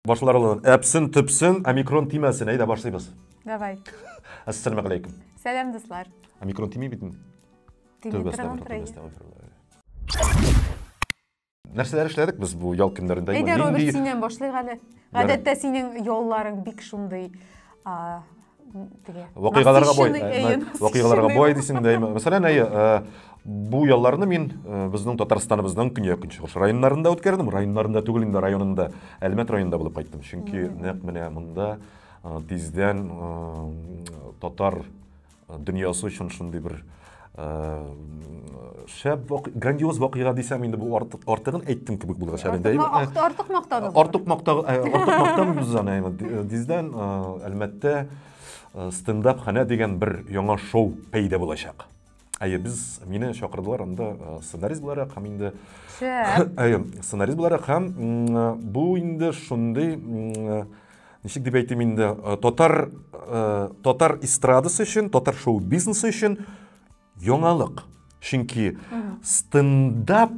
Başlar alalım. Epsin, tüpsün, mikron timesin. Eyde başlayız. Давай. Assalamu alaikum. Selam dostlar. Mikron timi bitin. Tövbe estağfurullah. Нәрселәр эшләдек без бу ял көннәрендә? Әйдә, Роберт, синнән башлыйк әле. Гадәттә синең ялларың бик шундый вакыйгаларга бай дисең дә. Мәсәлән, бу ялларны мин безнең Татарстаныбызның көньяк-көнчыгыш районнарында үткәрдем. Районнарында түгел инде, районында, Әлмәт районында булып кайттым. Чөнки нәкъ менә монда тиздән татар дөньясы өчен шундый бер шәп грандиоз вакыйга дисәм инде бу артыгын әйттем кебек булды шәбендә. Артык мактадым. Артык мактадым без аны. Диздән Әлмәттә стендап хана дигән бер яңа шоу пәйда булачак. Без мине чакырдылар анда сценарист буларак һәм инде сценарист буларак һәм бу инде шундый ничек дип әйтим инде татар эстрадасы өчен, татар шоу бизнесы өчен яңалык. Чөнки стендап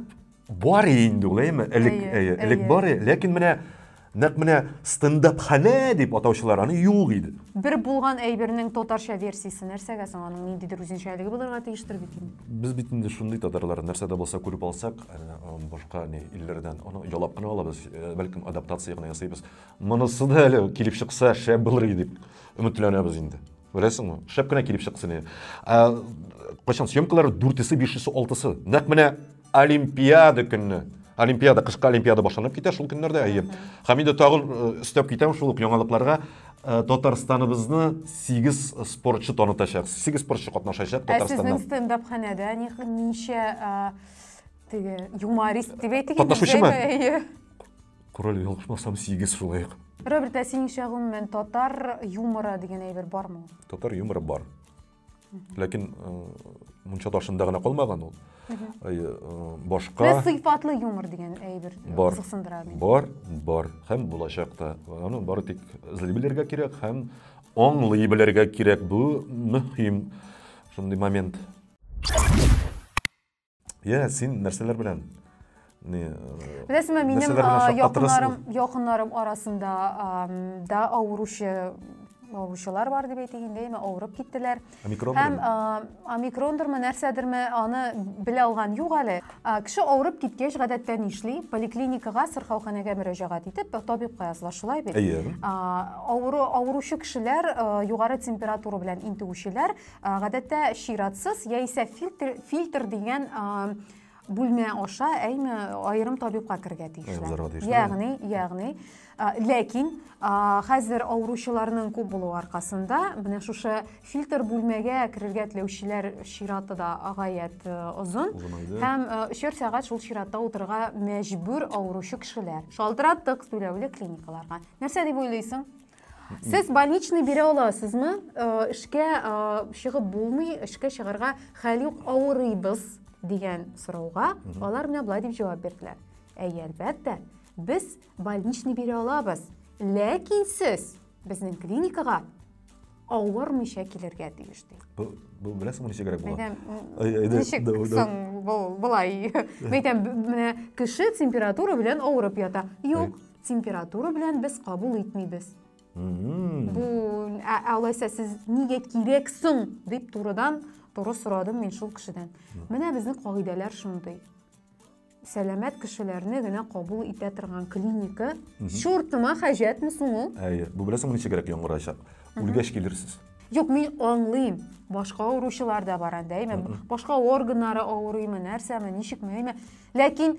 бар инде улаймы? Элек бар, ләкин менә нәкъ менә стендап хана дип атаучылар аны юк иде. Бер булган әйбернең татарча версиясе нәрсәгә соң аның ниндидер үзенчәлеге булырга тиештер бит инде. Без бит инде шундый татарлар нәрсәдә булса күреп алсак, башка илләрдән аны ялап кына алабыз, бәлкем адаптация гына ясыйбыз. Монысы да әле килеп чыкса шәп булыр дип өметләнәбез инде. Беләсеңме? Шәп кенә килеп чыксын. Кайчан съемкалар 4-се, 5-се, 6-се. Нәкъ менә Олимпиада көнне. Олимпиада, кышкы Олимпиада башланып китә шул көннәрдә. Һәм инде тагын өстәп китәм шул яңалыкларга. Татарстаныбызны 8 спортчы танытачак. 8 спортчы катнашачак Татарстаннан. Сезнең стендап ханәдә ничә юморист дип әйтик. Катнашучымы? Король ялгышмасам 8 шулай. Роберт, синеңчә гомумән татар юморы дигән әйбер бармы? Татар юморы бар. Ләкин мунча ташында гына калмаган ул. Башка сыйфатлы юмор дигән әйбер кызыксындыра мине. Бар. Һәм булачак та. Аны бары тик эзли белергә кирәк һәм аңлый белергә кирәк. Бу мөһим шундый момент. Син нәрсәләр белән? Беләсеңме, минем якыннарым арасында да авыручылар бар дип әйтгәндә, авырып киттеләр. Һәм омикрондырмы, нәрсәдерме, аны белә алган юк әле. Кеше авырып киткәч, гадәттә нишли? Поликлиникага, сырхауханәгә мөрәҗәгать итеп, табибка язлашыла бит. Авыручы кешеләр, югары температура белән интегүчеләр, гадәттә чиратсыз, яисә фильтр дигән бүлмә аша аерым табибка кергә тиешләр. Ягъни, ләкин хәзер авыручыларның күп булуы аркасында менә шушы фильтр бүлмәгә керергә теләүчеләр чираты да гаять озын һәм 4 сәгать шул чиратта утырырга мәҗбүр авыручы кешеләр. Шалтыраттык түләүле клиникаларга. Нәрсә дип уйлыйсың? Сез больничный бирә аласызмы? Эшкә чыгып булмый, эшкә чыгарга хәл юк, авырыйбыз дигән сорауга алар менә булай дип җавап бирделәр. Әлбәттә, без больничный бирә алабыз, ләкин сез безнең клиникага авырмыйча килергә тиештер. Бу беләсеңме ничек кирәк була? Ничек соң булай? Мәйтәм, менә кеше температура белән авырып ята. Юк, температура белән без кабул итмибез. Бу алайса сез нигә кирәксең дип туры сорадым мин шул кешедән. Менә безнең кагыйдәләр шундый. Сәламәт кешеләрне генә кабул итә торган клиника шуртыма хаҗәтме соң ул? Бу беләсеңме ничек кирәк яңгырачак? Үлгәч килерсез. Юк, мин аңлыйм. Башка авыручылар да бар анда, башка органнары авырыймы, нәрсәме, ничекме, ләкин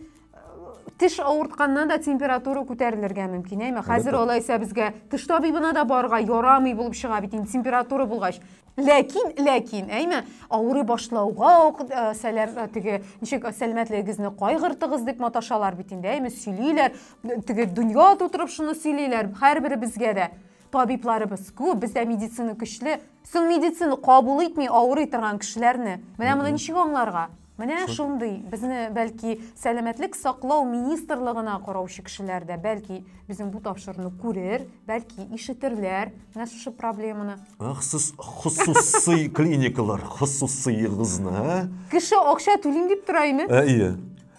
теш авыртканнан да температура күтәрелергә мөмкин, Хәзер алайса безгә теш табибына да барга ярамый булып чыга бит инде температура булгач. Ләкин, авырый башлауга сәламәтлегегезне кайгыртыгыз дип маташалар бит инде, сөйлиләр, дөнья тутырып шуны сөйлиләр, һәрбере безгә дә. Табибларыбыз күп, бездә медицина көчле. Соң медицина кабул итми авырый торган кешеләрне. Менә моны ничек аңларга? Менә шундый, безне бәлки сәламәтлек саклау министрлыгына караучы кешеләр дә бәлки безнең бу тапшырны күрер, бәлки ишетерләр, менә шушы проблеманы. Сез хусусый клиникалар, хусусыйгызны, Кеше акча түлим дип тораймы?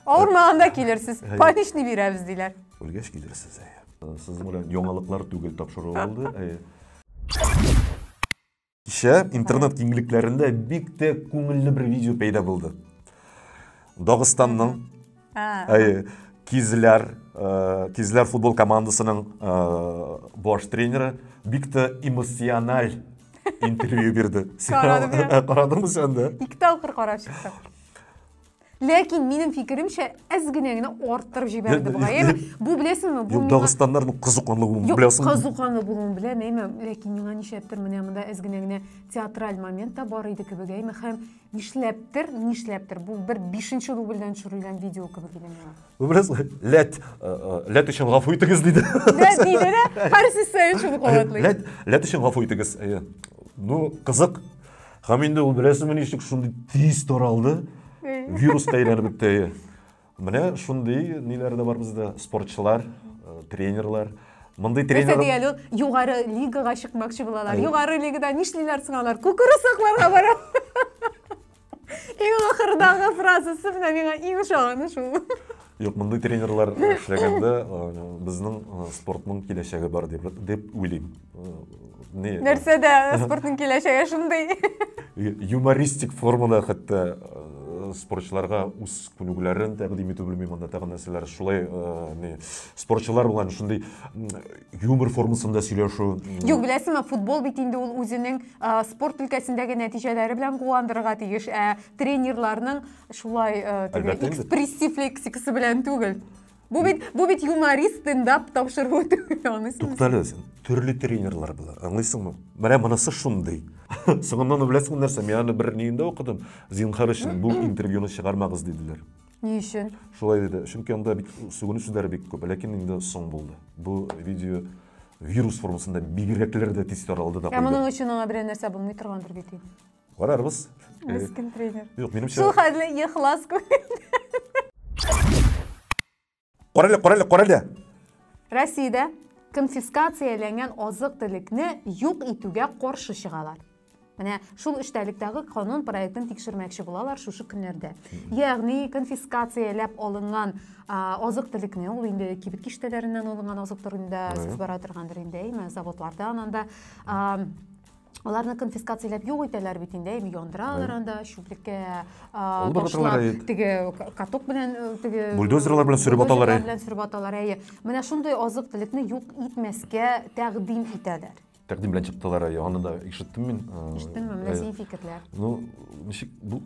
Авырмаганда килерсез, больничный бирәбез диләр. Үлгәч килерсез. Sizin белән яңалыклар түгел тапшыру булды. Кичә интернет киңлекләрендә бик тә күңелле бер видео пәйда булды. Дагыстанның Кизләр футбол командасының баш тренеры бик тә эмоциональ интервью бирде. Карадыңмы сен дә? Ике тапкыр карап чыктым. Ләкин минем фикеремчә, әз генә арттырып җибәрде бугай. Бу беләсеңме? Бу Дагыстаннарның кызыкканлыгы булуын беләсеңме? Кызыкканлыгы булуын беләм, ләкин миңа нишләптер менә монда әз генә театраль момент та бар иде кебек, һәм нишләптер бу бер 5нче дубльдән төшерелгән видео кебек иде миңа. Бу беләсеңме? Ләт өчен гафу итегез диде. Ләт диде дә, һәрсе сәй шуны кабатлый. Ләт өчен гафу итегез. Ну, кызык. Һәм инде ул беләсеңме ничек шундый тиз таралды? Вирус әйләнеп бетте. Менә шундый ниләр дә бар бездә, спортчылар, тренерлар. Мондай тренерлар югары лигага чыкмакчы булалар. Югары лигада нишлиләр сыңалар? Кукурузакларга бара. Иң ахырдагы фразасы менә миңа иң ошаганы шул. Юк, мондай тренерлар эшләгәндә безнең спортның киләчәге бар дип уйлыйм. Нәрсәдә спортның киләчәге шундый? Юмористик формада хәтта спортчыларга үз күнегүләрен тәкъдим итү белмим анда тагын нәрсәләр шулай спортчылар белән шундый юмор формасында сөйләшү. Юк, беләсеңме, футбол бит инде ул үзенең спорт өлкәсендәге нәтиҗәләре белән куандырырга тиеш, тренерларның шулай экспрессив лексикасы белән түгел. Бу бит юморист стендап тапшыру түгел. Туктале, сен төрле тренерлар була. Аңлыйсыңмы? Менә монысы шундый. Соңыннан беләсең нәрсә, мен бер ниендә укыдым. Зинхар өчен бу интервьюны чыгармагыз диделәр. Ни өчен? Шулай диде. Чөнки анда бик сүгенү сүзләре бик күп, ләкин инде соң булды. Бу видео вирус формасында бигрәкләр дә тиз таралды да. Моның өчен аңа бер нәрсә булмый торгандыр бит. Карарбыз. Мескен тренер. Юк, минемчә. Шул хәлле ихлас күңел. Карале. Россиядә конфискацияләнгән азык-төлекне юк итүгә каршы чыгалар. Менә шул эштәлектәге канун проектын тикшермәкче булалар шушы көннәрдә. Ягъни конфискацияләп алынган азык-төлекне, ул инде кибет киштәләреннән алынган азык-төлекне сүз бара торгандыр инде, заводлардан анда аларны конфискацияләп юк итәләр бит инде, яндыралар анда, шүплеккә ташлар, теге каток белән, теге бульдозерлар белән сөреп аталар. Менә шундый азык-төлекне юк итмәскә тәкъдим итәләр. Тәкъдим белән чыктылар, аны да ишеттем мин. Ишеттеңме, менә синең фикерләр? Ну, ничек бу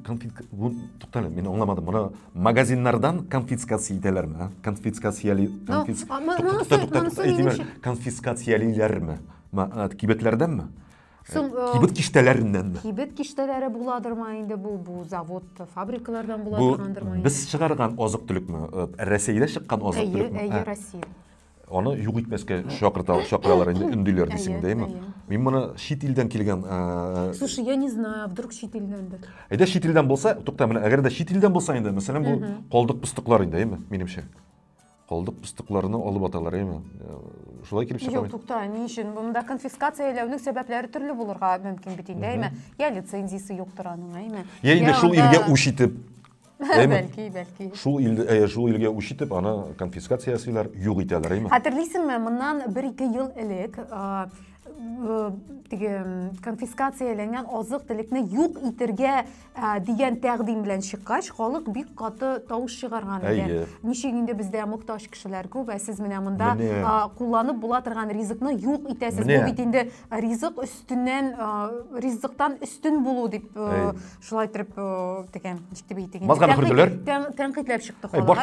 туктале, мин аңламадым. Моны магазиннардан конфискация итәләрме? Конфискациялиләрме? Кибетләрдәнме? Кибет киштәләреннәнме? Кибет киштәләре буладырмы инде бу завод, фабрикалардан буладыргандырмы? Без чыгарган азык-төлекме? Россиядә чыккан азык-төлекме? Әйе, Россия. Аны юк итмәскә чакыралар инде өндиләр дисеңдәме? Мин моны чит илдән килгән. Слушай, я не знаю, вдруг чит илдәндер. Әйдә чит илдән булса, тукта, менә әгәр дә чит илдән булса инде, мәсәлән, бу калдык-пыстыклар инде, әйме, минемчә. Калдык-пыстыкларны алып аталар, әйме. Шулай килеп чыга. Юк, тукта, ни өчен? Монда конфискацияләүнең сәбәпләре төрле булырга мөмкин бит инде, әйме. Я лицензиясе юктыр аның, әйме. Я инде шул илгә үч итеп, бәлки. Шул илгә үч итеп, аны конфискациясыйлар юк итәләр, әйме. Хәтерлисеңме, моннан 1-2 ел элек конфискацияләнгән азык-төлекне юк итергә дигән тәкъдим белән чыккач, халык бик каты тавыш чыгарган иде. Ничек инде бездә мохтаҗ кешеләр күп, сез менә монда кулланып була торган ризыкны юк итәсез. Бу бит инде ризык өстеннән, ризыктан өстен булу дип шулай итеп дигән, ничек дип әйтегез. Мазган хөрдүләр. Тәнкыйтьләп чыкты халык.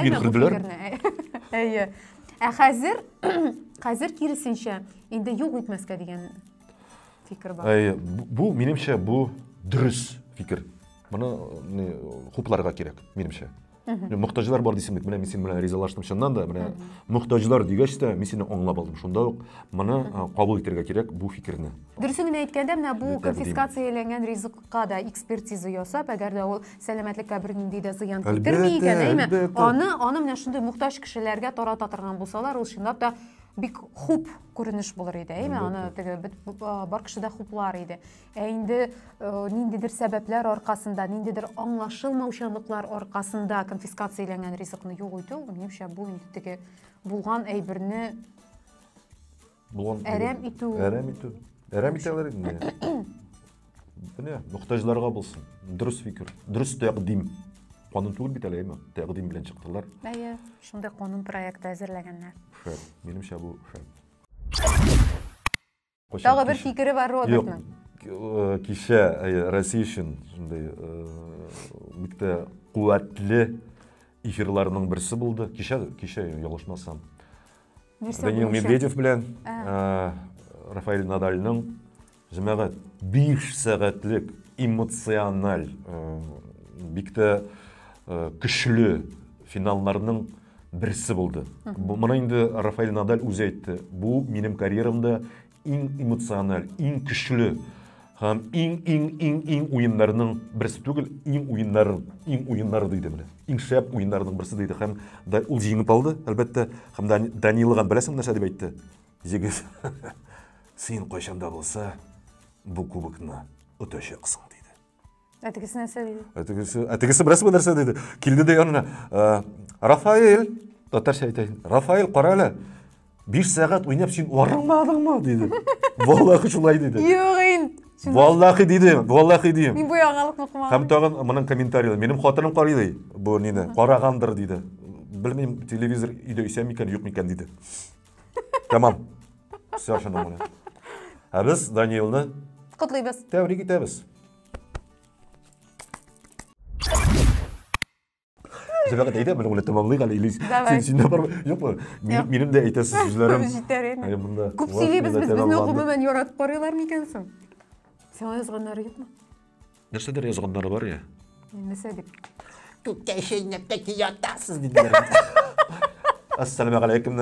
Әйе. Хәзер киресенчә инде юк итмәскә дигән фикер бар. Бу минемчә бу дөрес фикер. Моны хупларга кирәк, минемчә. Мохтаҗлар бар дисем бит, менә мин син белән ризалаштым чыннан да, менә мохтаҗлар дигәч тә мин сине аңлап алдым. Шунда ук моны кабул итәргә кирәк бу фикерне. Дөресен әйткәндә, менә бу конфискацияләнгән ризыкка да экспертиза ясап, әгәр дә ул сәламәтлеккә бер нинди дә зыян китерми икән, әйме, аны менә шундый мохтаҗ кешеләргә тарата торган булсалар, ул чынлап да бик хуп күренеш булыр иде, әйме, аны теге бар кешедә хуплар иде. Инде ниндидер сәбәпләр аркасында, ниндидер аңлашылмаучанлыклар аркасында конфискацияләнгән ризыкны юк итү, минемчә бу инде теге булган әйберне Әрәм итү. Әрәм итәләр инде. Менә, мөхтаҗларга булсын. Дөрес фикер, дөрес тәкъдим. Канун түгел бит әле, тәкъдим белән чыктылар. Әйе, шундай канун проекты әзерләгәннәр. Шәп, минемчә бу шәп. Тагы бер фикере бар Робертның. Кичә Россия өчен шундай бик тә куәтле эфирларның берсе булды. Кичә ялгышмасам. Даниил Медведев белән Рафаэль Надальның җәмәгать 5 сәгатьлек эмоциональ бик тә көчле финалларның берсе булды. Моны инде Рафаэль Надаль үзе әйтте. Бу минем карьерамда иң эмоциональ, иң көчле һәм иң уеннарның берсе түгел, иң уеннар диде менә. Иң шәп уеннарның берсе диде һәм ул җиңеп алды, әлбәттә. Һәм Данилга беләсең нәрсә дип әйтте? Җигез. Син кайчанда булса бу кубокны үтәчәксең диде. Әтегесе нәрсә диде? Әтегесе берсе нәрсә диде. Килде дә янына. Рафаэль, татарча әйтәйин. Рафаэль, кара әле. 5 сәгать уйнап син арыңмадыңмы диде. Валлахи шулай диде. Югын. Валлахи диде. Мин бу яңалыкны укымадым. Һәм тагын моның комментарийлары. Минем хатыным карый ди. Бу нине? Карагандыр диде. Белмим, телевизор өйдә исән микән, юк микән диде. Тамам. Все шуның белән. Ә без Даниилны котлыйбыз. Тәбрик итәбез. Җәбәгә әйтә, менә ул тәмамлый гали Илис. Син бар? Юкмы? Минем дә әйтәсез сүзләрем. Күп сөйлибез без, безне гомумән яратып карыйлар микән соң? Сиңа язганнары юкмы? Нәрсәдер язганнары бар я. Нәрсә дип? Күккә шәйнәптә ятасыз диделәр. Ассаламу алейкум.